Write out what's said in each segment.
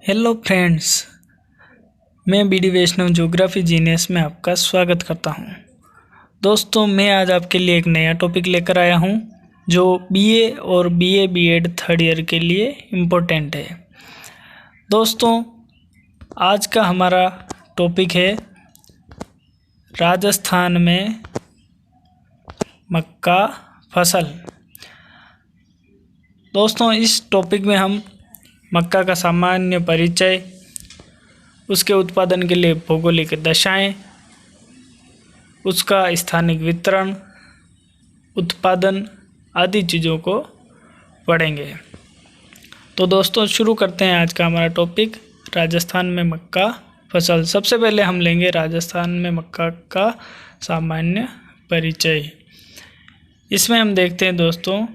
Hello friends, मैं BD वैष्णव geography genius में आपका स्वागत करता हूं। दोस्तों, मैं आज आपके लिए एक नया टॉपिक लेकर आया हूं जो बीए और बीए बीएड थर्ड ईयर के लिए इम्पोर्टेंट है। दोस्तों, आज का हमारा टॉपिक है राजस्थान में मक्का फसल। दोस्तों, इस टॉपिक में हम मक्का का सामान्य परिचय, उसके उत्पादन के लिए भौगोलिक दशाएं, उसका स्थानिक वितरण, उत्पादन आदि चीज़ों को पढ़ेंगे। तो दोस्तों, शुरू करते हैं आज का हमारा टॉपिक, राजस्थान में मक्का फसल। सबसे पहले हम लेंगे राजस्थान में मक्का का सामान्य परिचय। इसमें हम देखते हैं दोस्तों,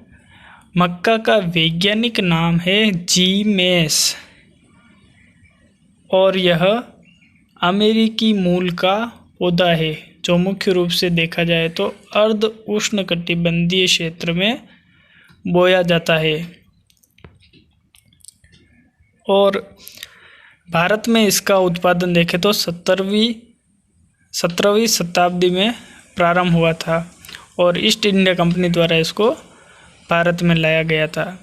मक्का का वैज्ञानिक नाम है जीमेस और यह अमेरिकी मूल का पौधा है जो मुख्य रूप से देखा जाए तो अर्ध उष्णकटिबंधीय क्षेत्र में बोया जाता है और भारत में इसका उत्पादन देखें तो 17वीं शताब्दी में प्रारंभ हुआ था और ईस्ट इंडिया कंपनी द्वारा इसको भारत में लाया गया था।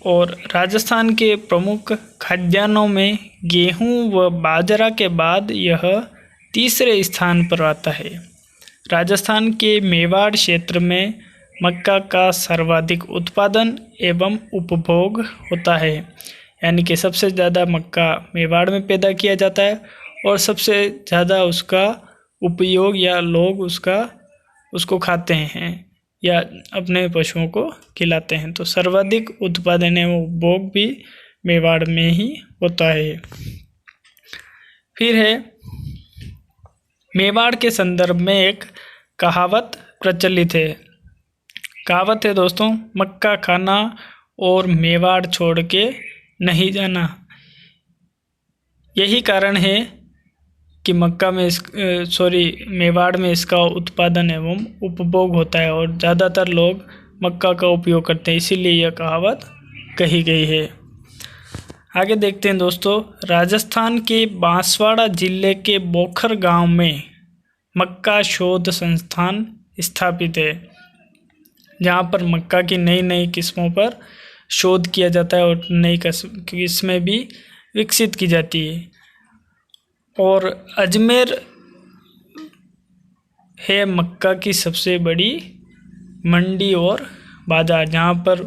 और राजस्थान के प्रमुख खाद्यान्नों में गेहूं व बाजरा के बाद यह तीसरे स्थान पर आता है। राजस्थान के मेवाड़ क्षेत्र में मक्का का सर्वाधिक उत्पादन एवं उपभोग होता है, यानी कि सबसे ज़्यादा मक्का मेवाड़ में पैदा किया जाता है और सबसे ज़्यादा उसका उपयोग या लोग उसको खाते हैं या अपने पशुओं को खिलाते हैं। तो सर्वाधिक उत्पादन एवं उपभोग भी मेवाड़ में ही होता है। फिर है, मेवाड़ के संदर्भ में एक कहावत प्रचलित है। कहावत है दोस्तों, मक्का खाना और मेवाड़ छोड़ के नहीं जाना। यही कारण है कि मेवाड़ में इसका उत्पादन एवं उपभोग होता है और ज़्यादातर लोग मक्का का उपयोग करते हैं, इसीलिए यह कहावत कही गई है। आगे देखते हैं दोस्तों, राजस्थान के बांसवाड़ा जिले के बोखर गांव में मक्का शोध संस्थान स्थापित है, जहां पर मक्का की नई नई किस्मों पर शोध किया जाता है और नई किस्में भी विकसित की जाती है। और अजमेर है मक्का की सबसे बड़ी मंडी और बाज़ार, जहाँ पर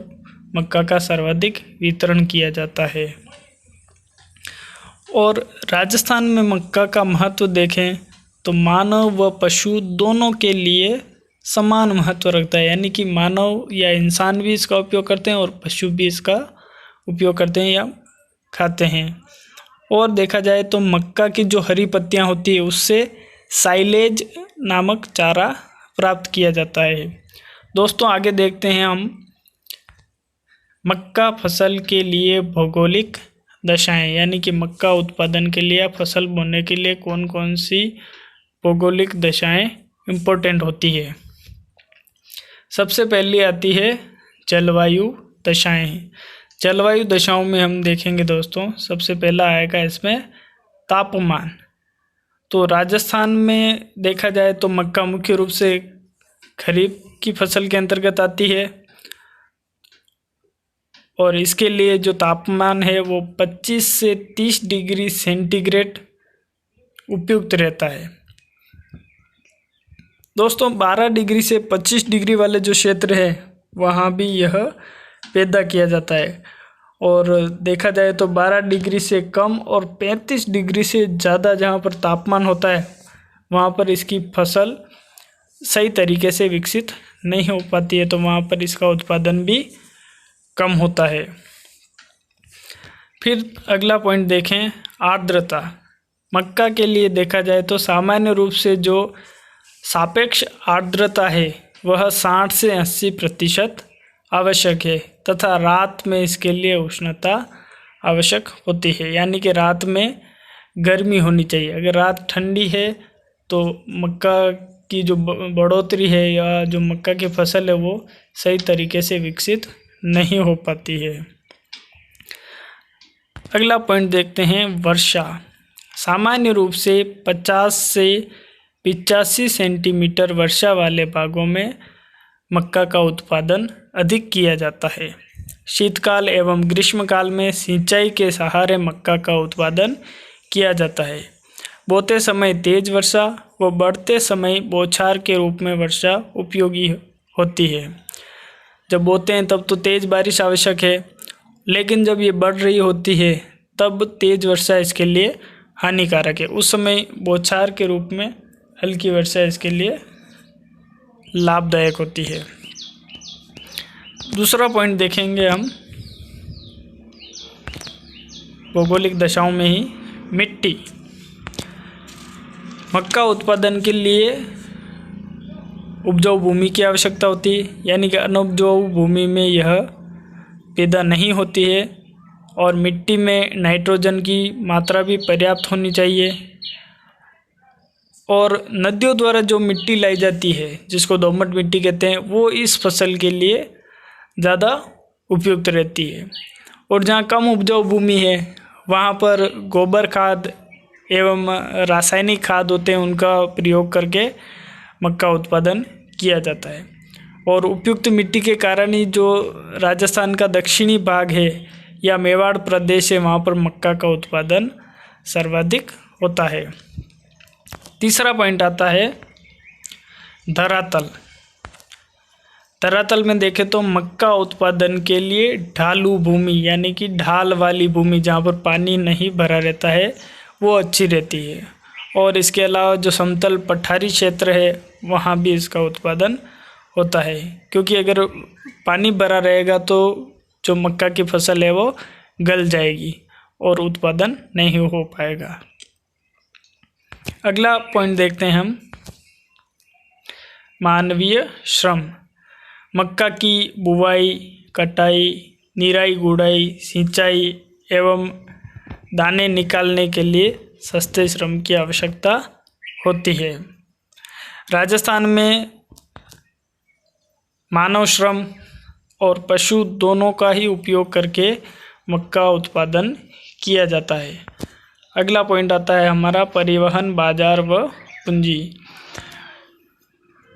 मक्का का सर्वाधिक वितरण किया जाता है। और राजस्थान में मक्का का महत्व देखें तो मानव व पशु दोनों के लिए समान महत्व रखता है, यानी कि मानव या इंसान भी इसका उपयोग करते हैं और पशु भी इसका उपयोग करते हैं या खाते हैं। और देखा जाए तो मक्का की जो हरी पत्तियां होती है उससे साइलेज नामक चारा प्राप्त किया जाता है। दोस्तों, आगे देखते हैं हम मक्का फसल के लिए भौगोलिक दशाएं, यानी कि मक्का उत्पादन के लिए फसल बोने के लिए कौन कौन सी भौगोलिक दशाएं इम्पोर्टेंट होती है। सबसे पहली आती है जलवायु दशाएं। जलवायु दशाओं में हम देखेंगे दोस्तों, सबसे पहला आएगा इसमें तापमान। तो राजस्थान में देखा जाए तो मक्का मुख्य रूप से खरीफ की फसल के अंतर्गत आती है और इसके लिए जो तापमान है वो 25 से 30 डिग्री सेंटीग्रेड उपयुक्त रहता है। दोस्तों, 12 डिग्री से 25 डिग्री वाले जो क्षेत्र है वहाँ भी यह पैदा किया जाता है और देखा जाए तो 12 डिग्री से कम और 35 डिग्री से ज़्यादा जहाँ पर तापमान होता है वहाँ पर इसकी फसल सही तरीके से विकसित नहीं हो पाती है, तो वहाँ पर इसका उत्पादन भी कम होता है। फिर अगला पॉइंट देखें, आर्द्रता। मक्का के लिए देखा जाए तो सामान्य रूप से जो सापेक्ष आर्द्रता है वह 60 से 80% आवश्यक है तथा रात में इसके लिए उष्णता आवश्यक होती है, यानी कि रात में गर्मी होनी चाहिए। अगर रात ठंडी है तो मक्का की जो बढ़ोतरी है या जो मक्का की फसल है वो सही तरीके से विकसित नहीं हो पाती है। अगला पॉइंट देखते हैं वर्षा। सामान्य रूप से 50 से 85 सेंटीमीटर वर्षा वाले भागों में मक्का का उत्पादन अधिक किया जाता है। शीतकाल एवं ग्रीष्मकाल में सिंचाई के सहारे मक्का का उत्पादन किया जाता है। बोते समय तेज वर्षा व बढ़ते समय बौछार के रूप में वर्षा उपयोगी होती है। जब बोते हैं तब तो तेज़ बारिश आवश्यक है, लेकिन जब ये बढ़ रही होती है तब तेज़ वर्षा इसके लिए हानिकारक है। उस समय बौछार के रूप में हल्की वर्षा इसके लिए लाभदायक होती है। दूसरा पॉइंट देखेंगे हम भौगोलिक दशाओं में ही मिट्टी। मक्का उत्पादन के लिए उपजाऊ भूमि की आवश्यकता होती है, यानी कि अनउपजाऊ भूमि में यह पैदा नहीं होती है। और मिट्टी में नाइट्रोजन की मात्रा भी पर्याप्त होनी चाहिए। और नदियों द्वारा जो मिट्टी लाई जाती है, जिसको दोमट मिट्टी कहते हैं, वो इस फसल के लिए ज़्यादा उपयुक्त रहती है। और जहाँ कम उपजाऊ भूमि है वहाँ पर गोबर खाद एवं रासायनिक खाद होते हैं, उनका प्रयोग करके मक्का उत्पादन किया जाता है। और उपयुक्त मिट्टी के कारण ही जो राजस्थान का दक्षिणी भाग है या मेवाड़ प्रदेश है, वहाँ पर मक्का का उत्पादन सर्वाधिक होता है। तीसरा पॉइंट आता है धरातल। धरातल में देखें तो मक्का उत्पादन के लिए ढालू भूमि, यानी कि ढाल वाली भूमि जहाँ पर पानी नहीं भरा रहता है, वो अच्छी रहती है। और इसके अलावा जो समतल पठारी क्षेत्र है वहाँ भी इसका उत्पादन होता है, क्योंकि अगर पानी भरा रहेगा तो जो मक्का की फसल है वो गल जाएगी और उत्पादन नहीं हो पाएगा। अगला पॉइंट देखते हैं हम मानवीय श्रम। मक्का की बुवाई, कटाई, निराई गुड़ाई, सिंचाई एवं दाने निकालने के लिए सस्ते श्रम की आवश्यकता होती है। राजस्थान में मानव श्रम और पशु दोनों का ही उपयोग करके मक्का उत्पादन किया जाता है। अगला पॉइंट आता है हमारा परिवहन, बाजार व पूंजी।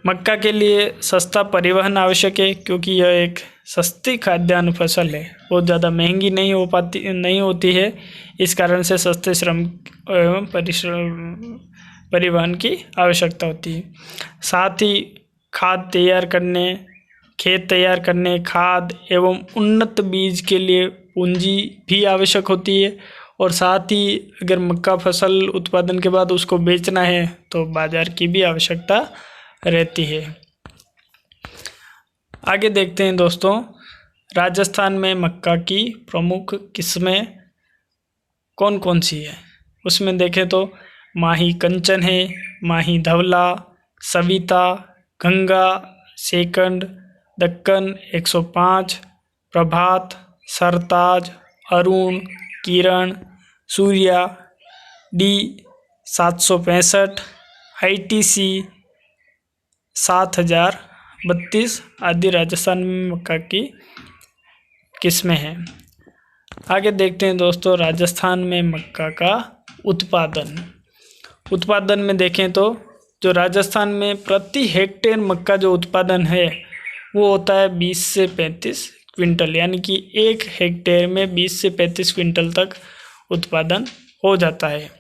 मक्का के लिए सस्ता परिवहन आवश्यक है, क्योंकि यह एक सस्ती खाद्यान्न फसल है, बहुत ज़्यादा महंगी नहीं होती है। इस कारण से सस्ते श्रम एवं परिवहन की आवश्यकता होती है। साथ ही खाद तैयार करने, खेत तैयार करने, खाद एवं उन्नत बीज के लिए पूंजी भी आवश्यक होती है। और साथ ही अगर मक्का फसल उत्पादन के बाद उसको बेचना है तो बाजार की भी आवश्यकता रहती है। आगे देखते हैं दोस्तों, राजस्थान में मक्का की प्रमुख किस्में कौन कौन सी है। उसमें देखें तो माही कंचन है, माही धवला, सविता, गंगा, सेकंड, दक्कन 105, प्रभात, सरताज, अरुण, किरण, सूर्या, डी 765, ITC 7032 आदि राजस्थान में मक्का की किस्में हैं। आगे देखते हैं दोस्तों राजस्थान में मक्का का उत्पादन में देखें तो जो राजस्थान में प्रति हेक्टेयर मक्का जो उत्पादन है वो होता है 20 से 35 क्विंटल, यानी कि 1 हेक्टेयर में 20 से 35 क्विंटल तक उत्पादन हो जाता है।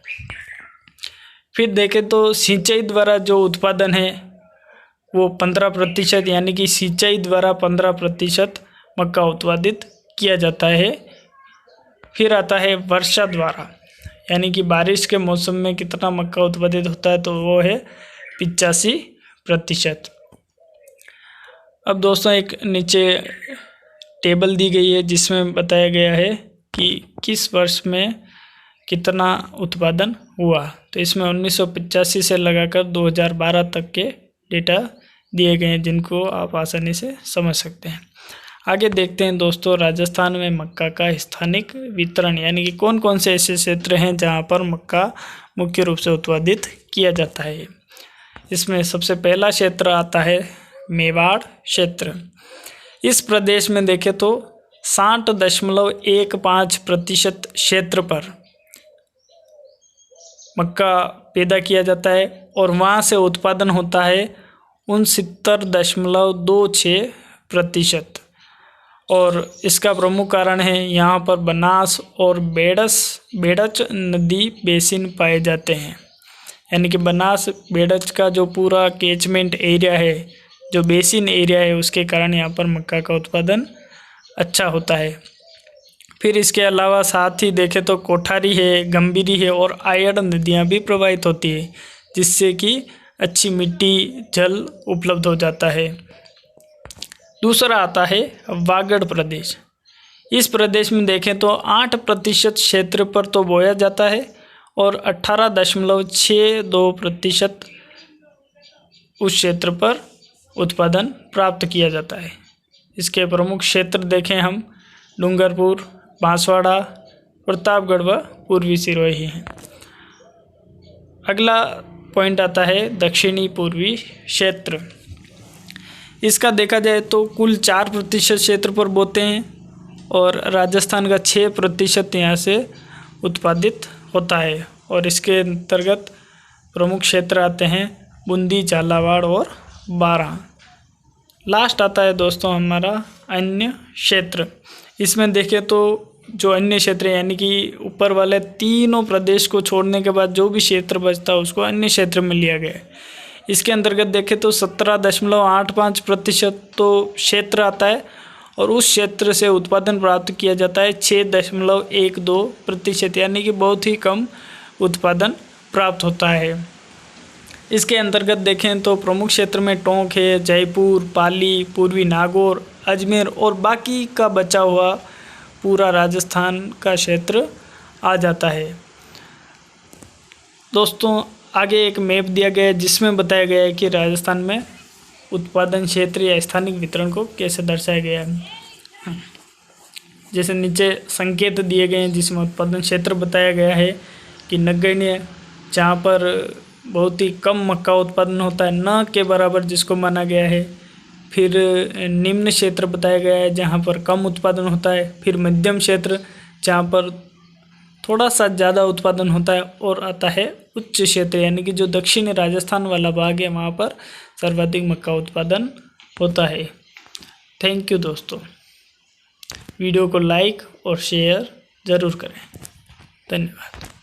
फिर देखें तो सिंचाई द्वारा जो उत्पादन है वो 15%, यानी कि सिंचाई द्वारा 15% मक्का उत्पादित किया जाता है। फिर आता है वर्षा द्वारा, यानी कि बारिश के मौसम में कितना मक्का उत्पादित होता है, तो वो है 85%। अब दोस्तों एक नीचे टेबल दी गई है जिसमें बताया गया है कि किस वर्ष में कितना उत्पादन हुआ। तो इसमें 1985 से लगाकर 2012 तक के डेटा दिए गए हैं, जिनको आप आसानी से समझ सकते हैं। आगे देखते हैं दोस्तों राजस्थान में मक्का का स्थानिक वितरण, यानी कि कौन कौन से ऐसे क्षेत्र हैं जहां पर मक्का मुख्य रूप से उत्पादित किया जाता है। इसमें सबसे पहला क्षेत्र आता है मेवाड़ क्षेत्र। इस प्रदेश में देखें तो 60.15% क्षेत्र पर मक्का पैदा किया जाता है और वहाँ से उत्पादन होता है 69.26%। और इसका प्रमुख कारण है यहाँ पर बनास और बेड़च नदी बेसिन पाए जाते हैं। यानी कि बनास बेड़च का जो पूरा कैचमेंट एरिया है, जो बेसिन एरिया है, उसके कारण यहाँ पर मक्का का उत्पादन अच्छा होता है। फिर इसके अलावा साथ ही देखें तो कोठारी है, गंभीरी है और आयड़ नदियाँ भी प्रवाहित होती है, जिससे कि अच्छी मिट्टी जल उपलब्ध हो जाता है। दूसरा आता है वागड़ प्रदेश। इस प्रदेश में देखें तो 8% क्षेत्र पर तो बोया जाता है और 18.62% उस क्षेत्र पर उत्पादन प्राप्त किया जाता है। इसके प्रमुख क्षेत्र देखें हम डूंगरपुर, बांसवाड़ा, प्रतापगढ़ व पूर्वी सिरोही हैं। अगला पॉइंट आता है दक्षिणी पूर्वी क्षेत्र। इसका देखा जाए तो कुल 4% क्षेत्र पर बोते हैं और राजस्थान का 6% यहाँ से उत्पादित होता है। और इसके अंतर्गत प्रमुख क्षेत्र आते हैं बूंदी, झालावाड़ और बारां। लास्ट आता है दोस्तों हमारा अन्य क्षेत्र। इसमें देखें तो जो अन्य क्षेत्र यानी कि ऊपर वाले तीनों प्रदेश को छोड़ने के बाद जो भी क्षेत्र बचता है उसको अन्य क्षेत्र में लिया गया है। इसके अंतर्गत देखें तो 17.85% तो क्षेत्र आता है और उस क्षेत्र से उत्पादन प्राप्त किया जाता है 6.12%, यानी कि बहुत ही कम उत्पादन प्राप्त होता है। इसके अंतर्गत देखें तो प्रमुख क्षेत्र में टोंक है, जयपुर, पाली, पूर्वी नागौर, अजमेर और बाकी का बचा हुआ पूरा राजस्थान का क्षेत्र आ जाता है। दोस्तों आगे एक मैप दिया गया है जिसमें बताया गया है कि राजस्थान में उत्पादन क्षेत्र या स्थानिक वितरण को कैसे दर्शाया गया है। जैसे नीचे संकेत दिए गए हैं जिसमें उत्पादन क्षेत्र बताया गया है कि नगण्य, जहाँ पर बहुत ही कम मक्का उत्पादन होता है, न के बराबर जिसको माना गया है। फिर निम्न क्षेत्र बताया गया है जहाँ पर कम उत्पादन होता है। फिर मध्यम क्षेत्र जहाँ पर थोड़ा सा ज़्यादा उत्पादन होता है। और आता है उच्च क्षेत्र, यानी कि जो दक्षिणी राजस्थान वाला भाग है वहाँ पर सर्वाधिक मक्का उत्पादन होता है। थैंक यू दोस्तों। वीडियो को लाइक और शेयर ज़रूर करें। धन्यवाद।